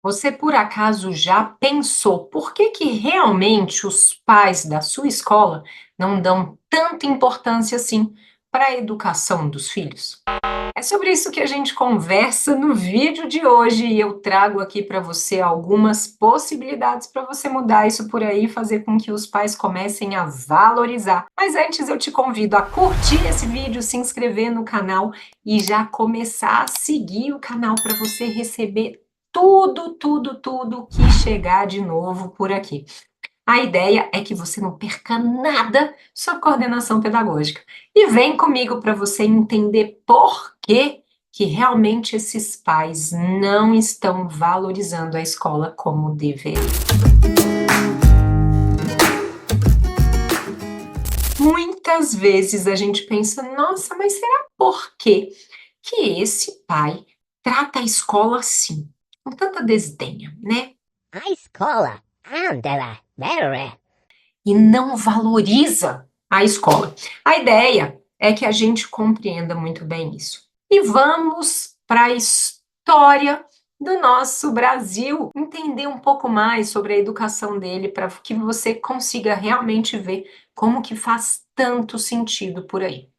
Você por acaso já pensou por que que realmente os pais da sua escola não dão tanta importância assim para a educação dos filhos? É sobre isso que a gente conversa no vídeo de hoje e eu trago aqui para você algumas possibilidades para você mudar isso por aí e fazer com que os pais comecem a valorizar. Mas antes eu te convido a curtir esse vídeo, se inscrever no canal e já começar a seguir o canal para você receber tudo que chegar de novo por aqui. A ideia é que você não perca nada sobre coordenação pedagógica. E vem comigo para você entender por que realmente esses pais não estão valorizando a escola como deveria. Muitas vezes a gente pensa, nossa, mas será por quê que esse pai trata a escola assim, com tanta desdenha, né? A escola andela merre. E não valoriza a escola. A ideia é que a gente compreenda muito bem isso. E vamos para a história do nosso Brasil, entender um pouco mais sobre a educação dele para que você consiga realmente ver como que faz tanto sentido por aí.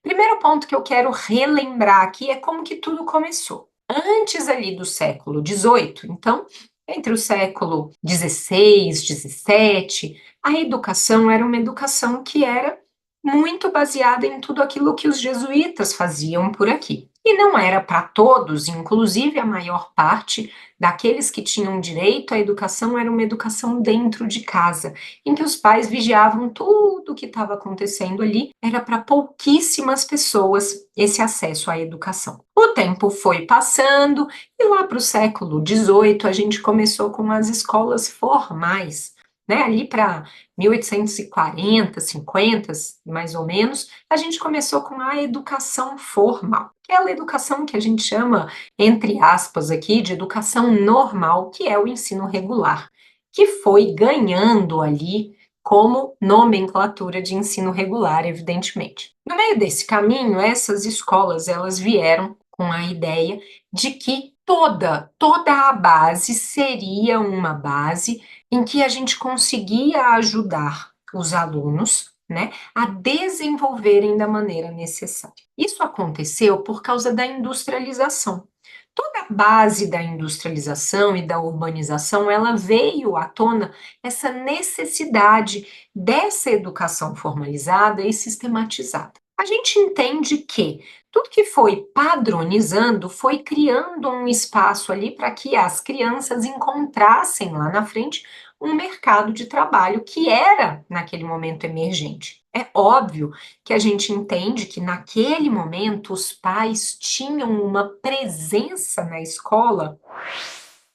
Primeiro ponto que eu quero relembrar aqui é como que tudo começou. Antes ali do século XVIII, então, entre o século XVI, XVII, a educação era uma educação que era muito baseada em tudo aquilo que os jesuítas faziam por aqui. E não era para todos, inclusive a maior parte daqueles que tinham direito à educação era uma educação dentro de casa, em que os pais vigiavam tudo o que estava acontecendo ali, era para pouquíssimas pessoas esse acesso à educação. O tempo foi passando e lá para o século XVIII a gente começou com as escolas formais. Né, ali para 1840, 50, mais ou menos, a gente começou com a educação formal, aquela educação que a gente chama, entre aspas, aqui, de educação normal, que é o ensino regular, que foi ganhando ali como nomenclatura de ensino regular, evidentemente. No meio desse caminho, essas escolas elas vieram com a ideia de que toda a base seria uma base em que a gente conseguia ajudar os alunos, né, a desenvolverem da maneira necessária. Isso aconteceu por causa da industrialização. Toda a base da industrialização e da urbanização, ela veio à tona essa necessidade dessa educação formalizada e sistematizada. A gente entende que tudo que foi padronizando foi criando um espaço ali para que as crianças encontrassem lá na frente um mercado de trabalho que era, naquele momento, emergente. É óbvio que a gente entende que, naquele momento, os pais tinham uma presença na escola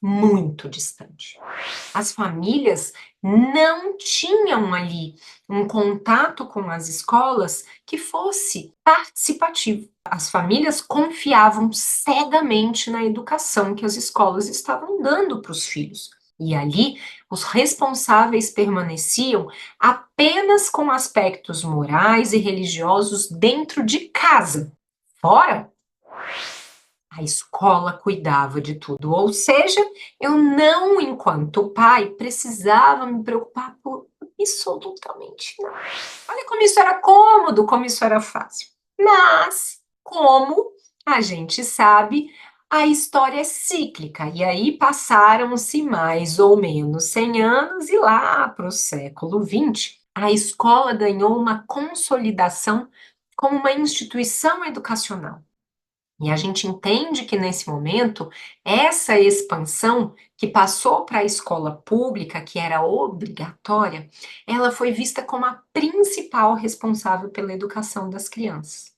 muito distante. As famílias não tinham ali um contato com as escolas que fosse participativo. As famílias confiavam cegamente na educação que as escolas estavam dando para os filhos. E ali, os responsáveis permaneciam apenas com aspectos morais e religiosos dentro de casa. Fora, a escola cuidava de tudo, ou seja, eu não, enquanto pai, precisava me preocupar por absolutamente nada. Olha como isso era cômodo, como isso era fácil. Mas, como a gente sabe, a história é cíclica, e aí passaram-se mais ou menos 100 anos, e lá para o século XX, a escola ganhou uma consolidação como uma instituição educacional. E a gente entende que nesse momento, essa expansão que passou para a escola pública, que era obrigatória, ela foi vista como a principal responsável pela educação das crianças.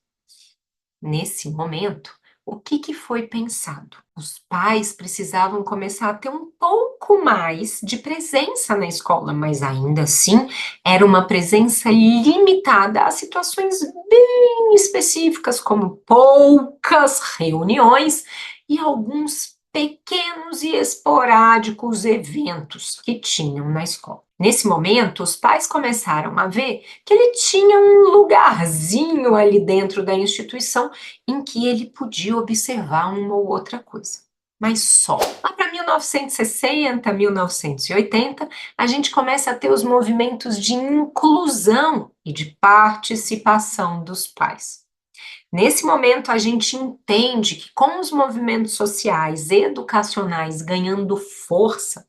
Nesse momento, o que foi pensado? Os pais precisavam começar a ter um pouco mais de presença na escola, mas ainda assim era uma presença limitada a situações bem específicas, como poucas reuniões e alguns pequenos e esporádicos eventos que tinham na escola. Nesse momento, os pais começaram a ver que ele tinha um lugarzinho ali dentro da instituição em que ele podia observar uma ou outra coisa. mas só. Lá para 1960, 1980, a gente começa a ter os movimentos de inclusão e de participação dos pais. Nesse momento, a gente entende que, com os movimentos sociais e educacionais ganhando força,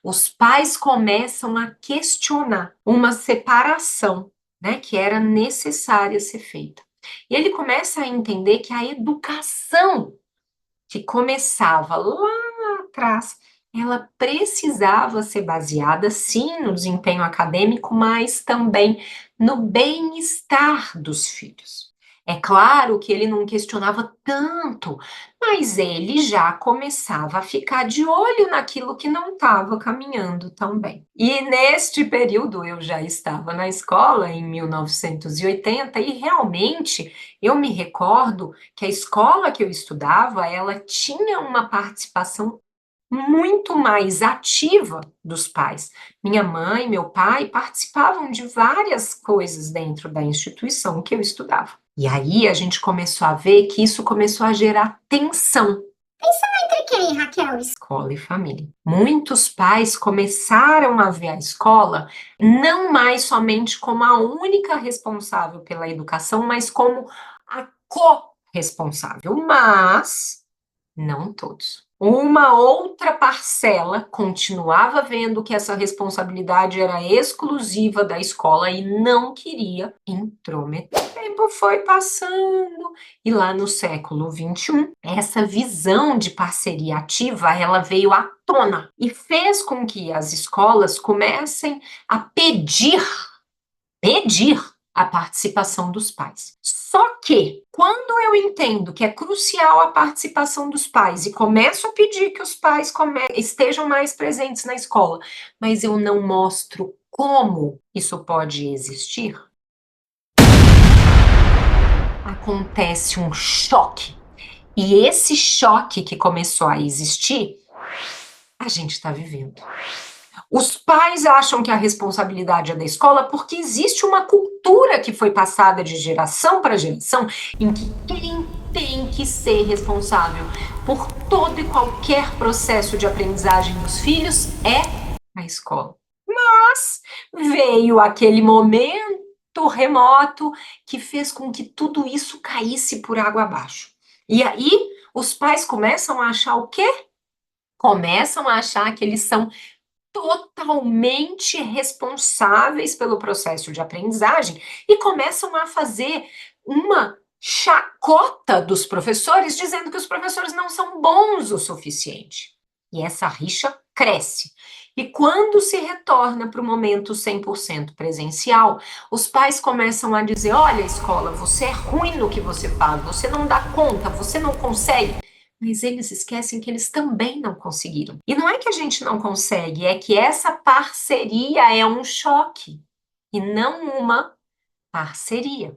os pais começam a questionar uma separação, né, que era necessária ser feita. E ele começa a entender que a educação que começava lá atrás, ela precisava ser baseada, sim, no desempenho acadêmico, mas também no bem-estar dos filhos. É claro que ele não questionava tanto, mas ele já começava a ficar de olho naquilo que não estava caminhando tão bem. E neste período eu já estava na escola, em 1980, e realmente eu me recordo que a escola que eu estudava, ela tinha uma participação muito mais ativa dos pais. Minha mãe, meu pai participavam de várias coisas dentro da instituição que eu estudava. E aí a gente começou a ver que isso começou a gerar tensão Entre quem, Raquel? escola e família. Muitos pais começaram a ver a escola não mais somente como a única responsável pela educação, mas como a co-responsável. Mas não todos. Uma outra parcela continuava vendo que essa responsabilidade era exclusiva da escola e não queria intrometer. O tempo foi passando e lá no século XXI, essa visão de parceria ativa, ela veio à tona e fez com que as escolas comecem a pedir a participação dos pais. Só que, quando eu entendo que é crucial a participação dos pais e começo a pedir que os pais estejam mais presentes na escola, mas eu não mostro como isso pode existir, acontece um choque. E esse choque que começou a existir, a gente está vivendo. Os pais acham que a responsabilidade é da escola porque existe uma cultura que foi passada de geração para geração em que quem tem que ser responsável por todo e qualquer processo de aprendizagem dos filhos é a escola. Mas veio aquele momento remoto que fez com que tudo isso caísse por água abaixo. E aí os pais começam a achar o quê? Começam a achar que eles são totalmente responsáveis pelo processo de aprendizagem e começam a fazer uma chacota dos professores, dizendo que os professores não são bons o suficiente. E essa rixa cresce. E quando se retorna para o momento 100% presencial, os pais começam a dizer: olha, escola, você é ruim no que você faz, você não dá conta, você não consegue. Mas eles esquecem que eles também não conseguiram. E não é que a gente não consegue, é que essa parceria é um choque e não uma parceria.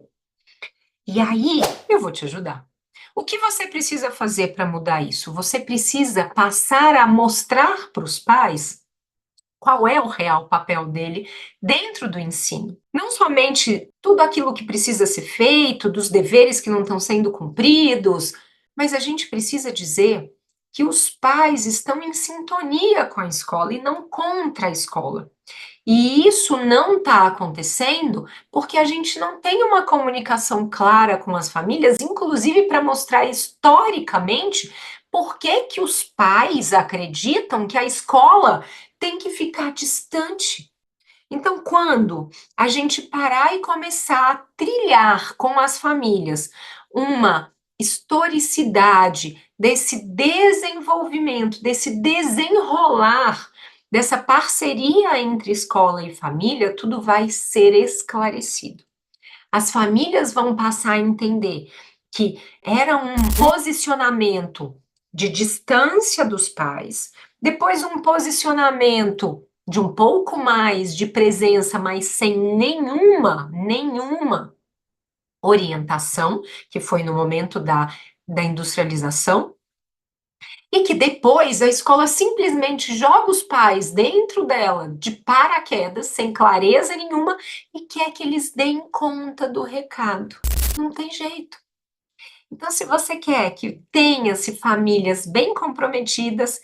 E aí, eu vou te ajudar. O que você precisa fazer para mudar isso? Você precisa passar a mostrar para os pais qual é o real papel dele dentro do ensino. Não somente tudo aquilo que precisa ser feito, dos deveres que não estão sendo cumpridos, mas a gente precisa dizer que os pais estão em sintonia com a escola e não contra a escola. E isso não está acontecendo porque a gente não tem uma comunicação clara com as famílias, inclusive para mostrar historicamente por que que os pais acreditam que a escola tem que ficar distante. Então, quando a gente parar e começar a trilhar com as famílias uma historicidade desse desenvolvimento, desse desenrolar, dessa parceria entre escola e família, tudo vai ser esclarecido. As famílias vão passar a entender que era um posicionamento de distância dos pais, depois um posicionamento de um pouco mais de presença, mas sem nenhuma orientação, que foi no momento da industrialização, e que depois a escola simplesmente joga os pais dentro dela de paraquedas, sem clareza nenhuma, e quer que eles deem conta do recado. Não tem jeito. Então, se você quer que tenha-se famílias bem comprometidas,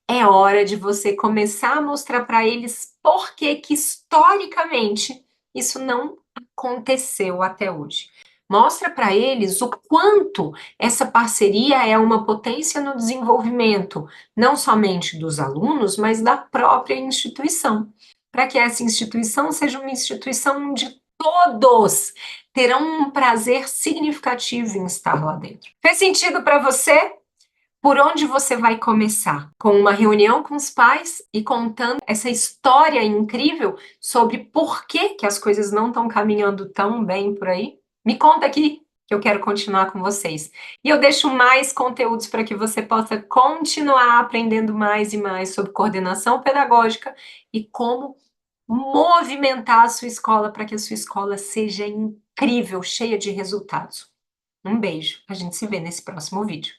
é hora de você começar a mostrar para eles por que historicamente isso não aconteceu até hoje. Mostra para eles o quanto essa parceria é uma potência no desenvolvimento, não somente dos alunos, mas da própria instituição, para que essa instituição seja uma instituição onde todos terão um prazer significativo em estar lá dentro. Fez sentido para você? Por onde você vai começar? Com uma reunião com os pais e contando essa história incrível sobre por que que as coisas não estão caminhando tão bem por aí? Me conta aqui, que eu quero continuar com vocês. E eu deixo mais conteúdos para que você possa continuar aprendendo mais e mais sobre coordenação pedagógica e como movimentar a sua escola para que a sua escola seja incrível, cheia de resultados. Um beijo, a gente se vê nesse próximo vídeo.